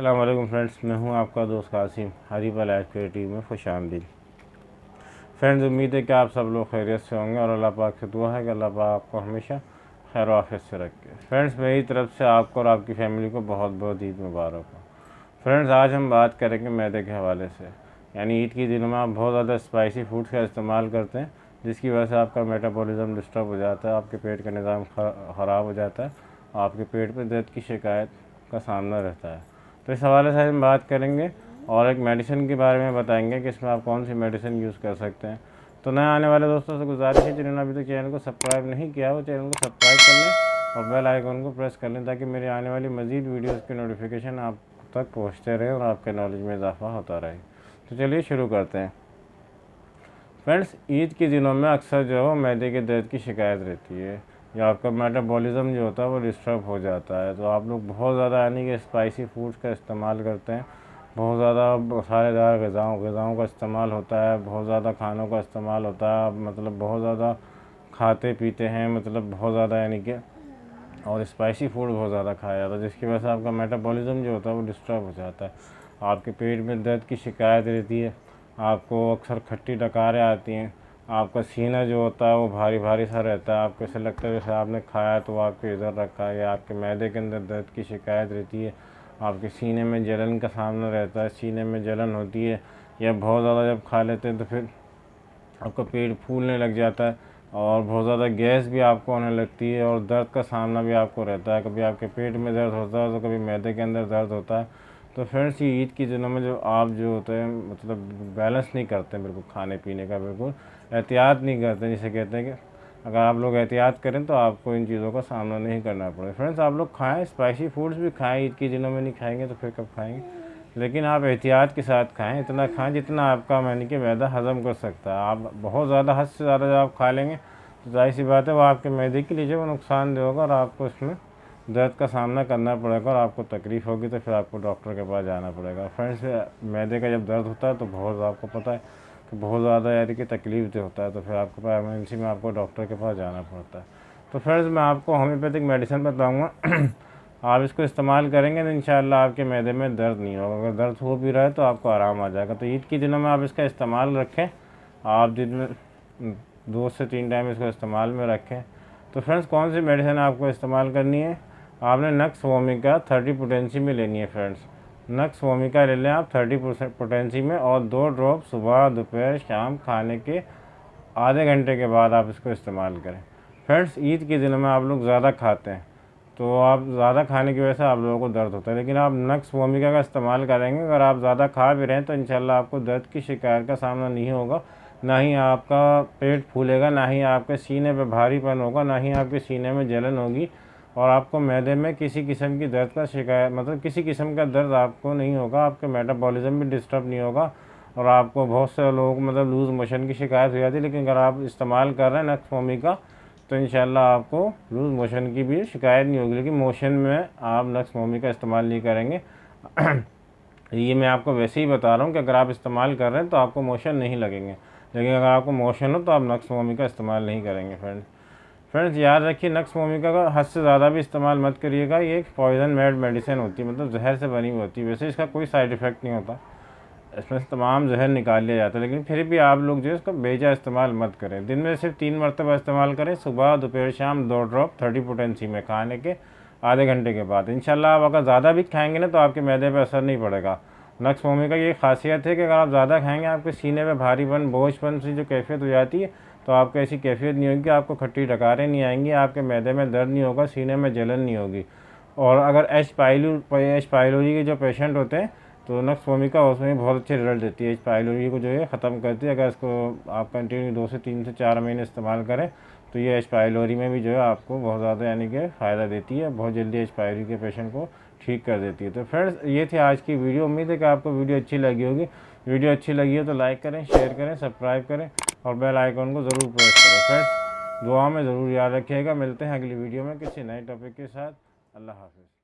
अस्सलाम वालेकुम फ्रेंड्स, मैं हूं आपका दोस्त कासिम। हरीबा लाइफ क्रिएटिव में खुशामदीद। फ्रेंड्स, उम्मीद है कि आप सब लोग खैरियत से होंगे और अल्लाह पाक से दुआ है कि अल्लाह पाक आपको हमेशा खैर आफियत से रखे। फ्रेंड्स, मेरी तरफ से आपको और आपकी फैमिली को बहुत बहुत ईद मुबारक हो। फ्रेंड्स, आज हम बात करेंगे मैदे के हवाले से। यानी ईद के दिनों में आप बहुत ज़्यादा स्पाइसी फूड्स का इस्तेमाल करते हैं, जिसकी वजह से आपका मेटाबॉलिज्म डिस्टर्ब हो जाता है, आपके पेट का निज़ाम ख़राब हो जाता है, आपके पेट में दर्द की शिकायत का सामना रहता है। तो इस हवाले से हम बात करेंगे और एक मेडिसिन के बारे में बताएंगे कि इसमें आप कौन सी मेडिसिन यूज़ कर सकते हैं। तो नए आने वाले दोस्तों से गुजारिश है, जिन्होंने अभी तक चैनल को सब्सक्राइब नहीं किया वो चैनल को सब्सक्राइब कर लें और बेल आइकन को प्रेस कर लें, ताकि मेरी आने वाली मज़ीद वीडियोज़ की नोटिफिकेशन आप तक पहुँचते रहे और आपके नॉलेज में इजाफा होता रहे। तो चलिए शुरू करते हैं। फ्रेंड्स, ईद के दिनों में अक्सर जो है मैदे के दर्द की शिकायत रहती है या आपका मेटाबॉलिज्म जो होता है वो डिस्टर्ब हो जाता है। तो आप लोग बहुत ज़्यादा यानी कि स्पाइसी फूड्स का इस्तेमाल करते हैं, बहुत ज़्यादा मसालेदार ग़िज़ाओं का इस्तेमाल होता है, बहुत ज़्यादा खानों का इस्तेमाल होता है, मतलब बहुत ज़्यादा खाते पीते हैं, मतलब बहुत ज़्यादा यानी कि और स्पाइसी फूड बहुत ज़्यादा खाया जाता है, जिसकी वजह से आपका मेटाबॉलिज्म जो होता है वो डिस्टर्ब हो जाता है। आपके पेट में दर्द की शिकायत रहती है, आपको अक्सर खट्टी डकारें आती हैं, आपका सीना जो होता है वो भारी भारी सा रहता है, आपको ऐसा लगता है जैसे आपने खाया तो आपके इधर रखा है, या आपके मैदे के अंदर दर्द की शिकायत रहती है, आपके सीने में जलन का सामना रहता है, सीने में जलन होती है, या बहुत ज़्यादा जब खा लेते हैं तो फिर आपका पेट फूलने लग जाता है और बहुत ज़्यादा गैस भी आपको होने लगती है और दर्द का सामना भी आपको रहता है। कभी आपके पेट में दर्द होता है तो कभी मैदे के अंदर दर्द होता है। तो फ्रेंड्स, ये ईद के दिनों में जो आप जो होते हैं मतलब बैलेंस नहीं करते हैं, बिल्कुल खाने पीने का बिल्कुल एहतियात नहीं करते, जिसे कहते हैं कि अगर आप लोग एहतियात करें तो आपको इन चीज़ों का सामना नहीं करना पड़े। फ्रेंड्स, आप लोग खाएँ, स्पाइसी फूड्स भी खाएँ, ईद के दिनों में नहीं खाएँगे तो फिर कब खाएँगे, लेकिन आप एहतियात के साथ खाएं, इतना खाएं जितना आपका यानी कि मैदा हज़म कर सकता है। आप बहुत ज़्यादा हद से ज़्यादा जब आप खा लेंगे तो जाहिर सी बात है वो आपके मैदे के लिए जो नुकसानदेह होगा और आपको इसमें दर्द का सामना करना पड़ेगा और आपको तकलीफ़ होगी, तो फिर आपको डॉक्टर के पास जाना पड़ेगा। फ्रेंड्स, मैदे का जब दर्द होता है तो बहुत आपको पता है कि बहुत ज़्यादा यानी कि तकलीफ जो होता है, तो फिर आपको एमरजेंसी में आपको डॉक्टर के पास जाना पड़ता है। तो फ्रेंड्स, मैं आपको होम्योपैथिक मेडिसिन बताऊँगा, आप इसको इस्तेमाल करेंगे तो इंशाअल्लाह आपके मैदे में दर्द नहीं होगा। अगर दर्द हो भी रहा है तो आपको आराम आ जाएगा। तो ईद के दिनों में आप इसका इस्तेमाल रखें, आप दिन में 2 से 3 टाइम इसको इस्तेमाल में रखें। तो फ्रेंड्स, कौन सी मेडिसिन आपको इस्तेमाल करनी है, आपने नक्स वोमिका 30 पोटेंसी में लेनी है। फ्रेंड्स, नक्स वोमिका ले लें आप 30% पोटेंसी में और 2 ड्रॉप सुबह दोपहर शाम खाने के आधे घंटे के बाद आप इसको इस्तेमाल करें। फ्रेंड्स, ईद के दिनों में आप लोग ज़्यादा खाते हैं तो आप ज़्यादा खाने की वजह से आप लोगों को दर्द होता है, लेकिन आप नक्स वोमिका का इस्तेमाल करेंगे, अगर आप ज़्यादा खा भी रहे हैं तो इंशाल्लाह आपको दर्द की शिकायत का सामना नहीं होगा, ना ही आपका पेट फूलेगा, ना ही आपके सीने पे भारीपन होगा, ना ही आपके सीने में जलन होगी और आपको मैदे में किसी किस्म की दर्द का शिकायत मतलब किसी किस्म का दर्द आपको नहीं होगा, आपके मेटाबॉलिज्म भी डिस्टर्ब नहीं होगा और आपको बहुत से लोगों को मतलब लूज़ मोशन की शिकायत हो जाती है, लेकिन अगर आप इस्तेमाल कर रहे हैं नक्स वोमिका तो इंशाल्लाह आपको लूज़ मोशन की भी शिकायत नहीं होगी। लेकिन मोशन में आप नक्स वोमिका इस्तेमाल नहीं करेंगे। ये मैं आपको वैसे ही बता रहा हूँ कि अगर आप इस्तेमाल कर रहे हैं तो आपको मोशन नहीं लगेंगे, लेकिन अगर आपको मोशन हो तो आप नक्स वोमिका इस्तेमाल नहीं करेंगे। फ्रेंड्स, याद रखिए, नक्स वोमिका का हद से ज़्यादा भी इस्तेमाल मत करिएगा। ये एक पॉइजन मेड मेडिसिन होती है, मतलब जहर से बनी हुई होती है। वैसे इसका कोई साइड इफ़ेक्ट नहीं होता, इसमें से तमाम जहर निकाल लिया जाता है, लेकिन फिर भी आप लोग जो है इसका बेजा इस्तेमाल मत करें। दिन में सिर्फ 3 मरतबा इस्तेमाल करें, सुबह दोपहर शाम 2 ड्रॉप 30 पोटेंसी में खाने के आधे घंटे के बाद। इंशाल्लाह आप अगर ज़्यादा भी खाएंगे ना तो आपके मैदे पर असर नहीं पड़ेगा। नक्स वोमिका की ये खासियत है कि अगर आप ज़्यादा खाएंगे आपके सीने में भारीपन बोझपन से जो कैफियत हो जाती है तो आपको ऐसी कैफियत नहीं होगी, आपको खट्टी डकारें नहीं आएंगी, आपके मैदे में दर्द नहीं होगा, सीने में जलन नहीं होगी। और अगर एच पाइलोरी के जो पेशेंट होते हैं तो नक्स वोमिका उसमें बहुत अच्छे रिजल्ट देती है। एच पाइलोरी को जो है ख़त्म करती है। अगर इसको आप कंटिन्यू 2 से 3 से 4 महीने इस्तेमाल करें तो ये एच पाइलोरी में भी जो है आपको बहुत ज़्यादा यानी कि फ़ायदा देती है, बहुत जल्दी एच पाइलोरी के पेशेंट को ठीक कर देती है। तो फ्रेंड्स, ये थी आज की वीडियो। उम्मीद है कि आपको वीडियो अच्छी लगी होगी। वीडियो अच्छी लगी हो तो लाइक करें, शेयर करें, सब्सक्राइब करें और बेल आइकन को ज़रूर प्रेस करें। फ्रेंड्स, दुआ में ज़रूर याद रखिएगा। मिलते हैं अगली वीडियो में किसी नए टॉपिक के साथ। अल्लाह हाफ़िज़।